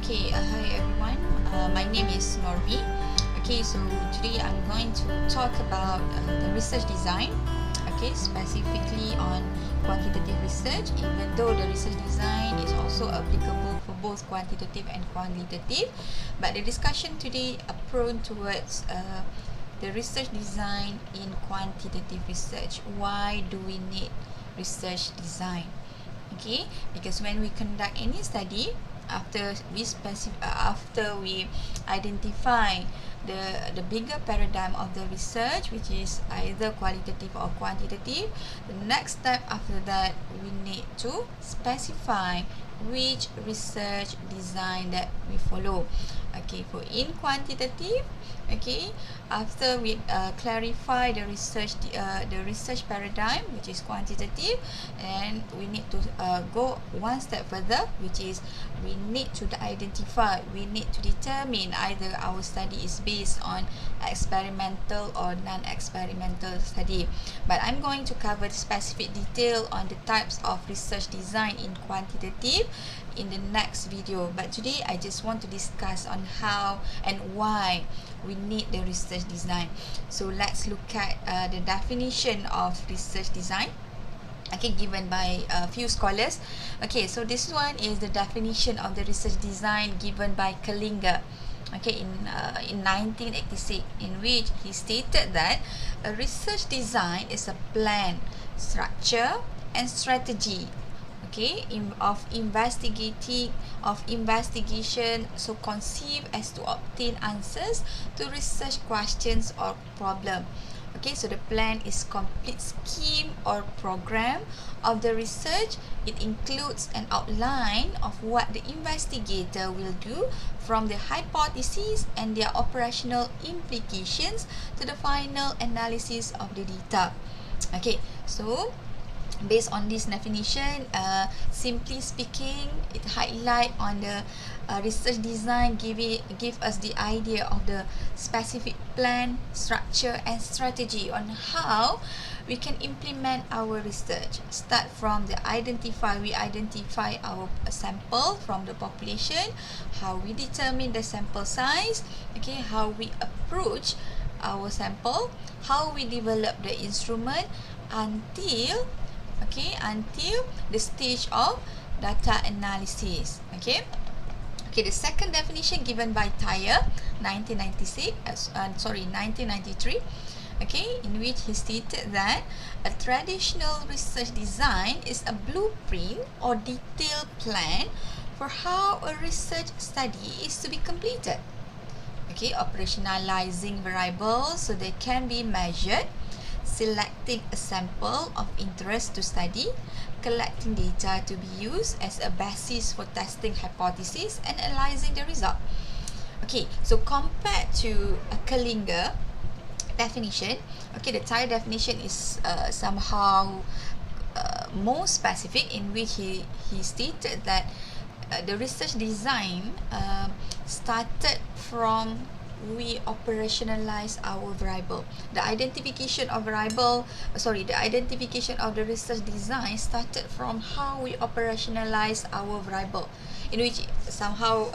Okay, hi everyone. My name is Norby. Okay, so today I'm going to talk about the research design. Okay, specifically on quantitative research, even though the research design is also applicable for both quantitative and qualitative. But the discussion today are prone towards the research design in quantitative research. Why do we need research design? Okay, because when we conduct any study, after we identify the bigger paradigm of the research, which is either qualitative or quantitative, the next step after that we need to specify which research design that we follow. Okay, for in quantitative, okay, after we clarify the research paradigm, which is quantitative, and we need to go one step further, which is we need to determine either our study is based on experimental or non-experimental study. But I'm going to cover specific detail on the types of research design in quantitative in the next video. But today I just want to discuss on how and why we need the research design. So let's look at the definition of research design, okay, given by a few scholars. Okay, so this one is the definition of the research design given by Killinger, okay, in 1986, in which he stated that a research design is a plan, structure, and strategy, okay, of investigation, so conceived as to obtain answers to research questions or problem. Okay, so the plan is complete scheme or program of the research. It includes an outline of what the investigator will do from the hypotheses and their operational implications to the final analysis of the data. Okay, so based on this definition, simply speaking, it highlight on the research design, give us the idea of the specific plan, structure, and strategy on how we can implement our research. Start from we identify our sample from the population, how we determine the sample size, okay, how we approach our sample, how we develop the instrument until the stage of data analysis. Okay, the second definition given by Thayer, 1993, okay, in which he stated that a traditional research design is a blueprint or detailed plan for how a research study is to be completed. Okay, operationalizing variables so they can be measured, selecting a sample of interest to study, collecting data to be used as a basis for testing hypotheses, and analyzing the result. Okay, so compared to a Killinger definition, okay, the Thayer definition is somehow more specific, in which he stated that the research design started from we operationalize our variable. The identification of the research design started from how we operationalize our variable, in which somehow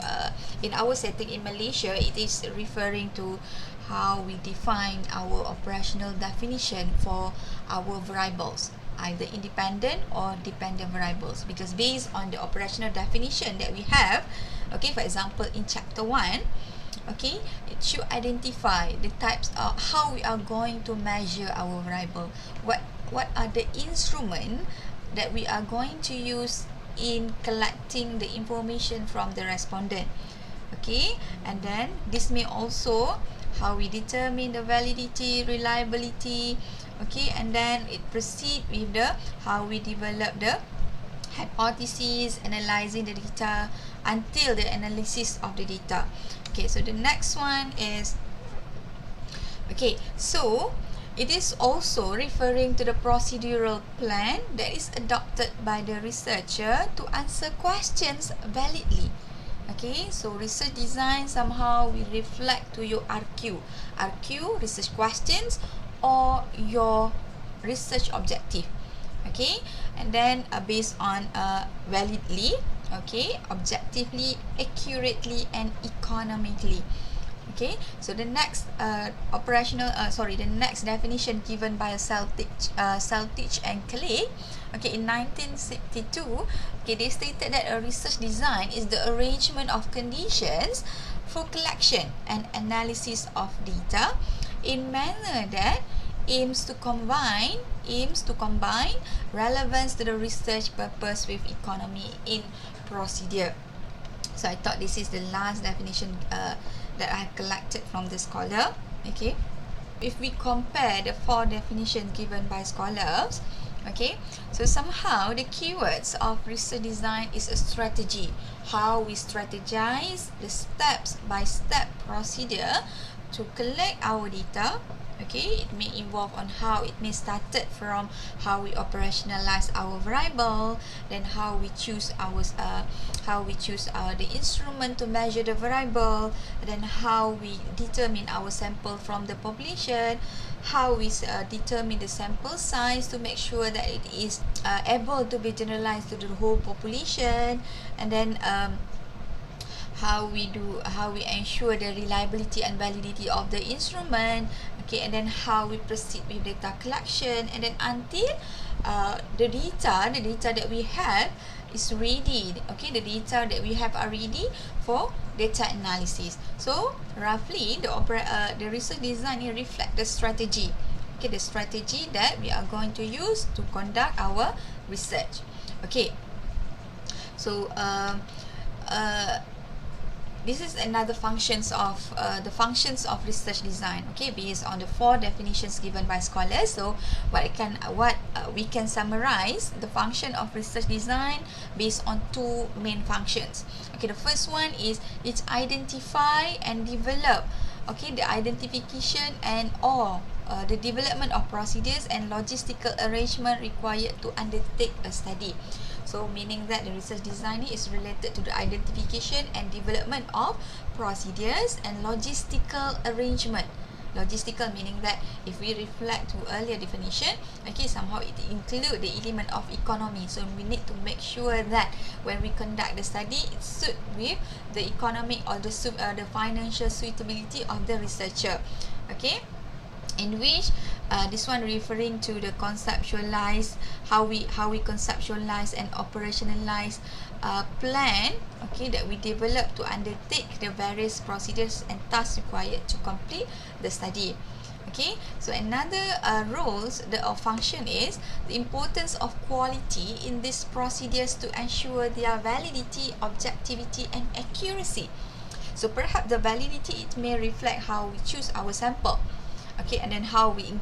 in our setting in Malaysia, it is referring to how we define our operational definition for our variables, either independent or dependent variables, because based on the operational definition that we have, okay, for example in chapter 1, okay, it should identify the types of how we are going to measure our variable, what are the instruments that we are going to use in collecting the information from the respondent. Okay, and then this may also how we determine the validity, reliability, okay, and then it proceed with the how we develop the hypotheses, analyzing the data until the analysis of the data. Okay, so the next one is, okay, so it is also referring to the procedural plan that is adopted by the researcher to answer questions validly. Okay, so research design somehow will reflect to your RQ, research questions, or your research objective. Okay, and then based on validly, okay, objectively, accurately, and economically. Okay, so the next the next definition given by Seltich and Clay, okay, in 1962, okay, they stated that a research design is the arrangement of conditions for collection and analysis of data in manner that aims to combine relevance to the research purpose with economy in procedure. So I thought this is the last definition that I have collected from the scholar. Okay, if we compare the 4 definitions given by scholars, okay, so somehow the keywords of research design is a strategy, how we strategize the step-by-step procedure to collect our data. Okay, it may involve on how it may started from how we operationalize our variable, then how we choose the instrument to measure the variable, then how we determine our sample from the population, how we determine the sample size to make sure that it is able to be generalized to the whole population, and then how we ensure the reliability and validity of the instrument. Okay, and then how we proceed with data collection, and then until the data that we have is ready. Okay, the data that we have are ready for data analysis. So roughly the research design reflect the strategy. Okay, the strategy that we are going to use to conduct our research. Okay, so this is another functions of the functions of research design. Okay, based on the 4 definitions given by scholars. So we can summarize the function of research design based on 2 main functions. Okay, the first one is it's identify and develop. Okay, the identification and the development of procedures and logistical arrangement required to undertake a study. So meaning that the research design is related to the identification and development of procedures and logistical arrangement. Logistical meaning that if we reflect to earlier definition, okay, somehow it include the element of economy. So we need to make sure that when we conduct the study, it suit with the economic or the financial suitability of the researcher. Okay, in which this one referring to the conceptualize, how we conceptualize and operationalize plan, okay, that we develop to undertake the various procedures and tasks required to complete the study. Okay, so another roles or function is the importance of quality in these procedures to ensure their validity, objectivity, and accuracy. So perhaps the validity, it may reflect how we choose our sample. Okay, and then how we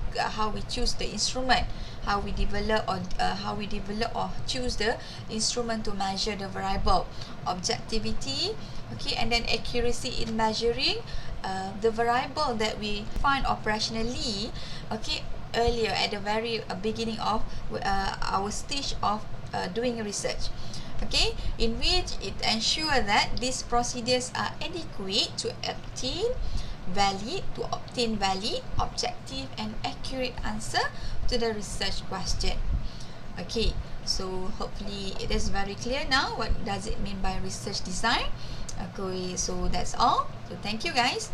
choose the instrument, how we develop or choose the instrument to measure the variable. Objectivity, okay, and then accuracy in measuring the variable that we find operationally, okay, earlier at the very beginning of our stage of doing research. Okay, in which it ensures that these procedures are adequate to obtain valid, objective, and accurate answer to the research question. Okay, so hopefully it is very clear now what does it mean by research design. Okay, so that's all. So thank you guys.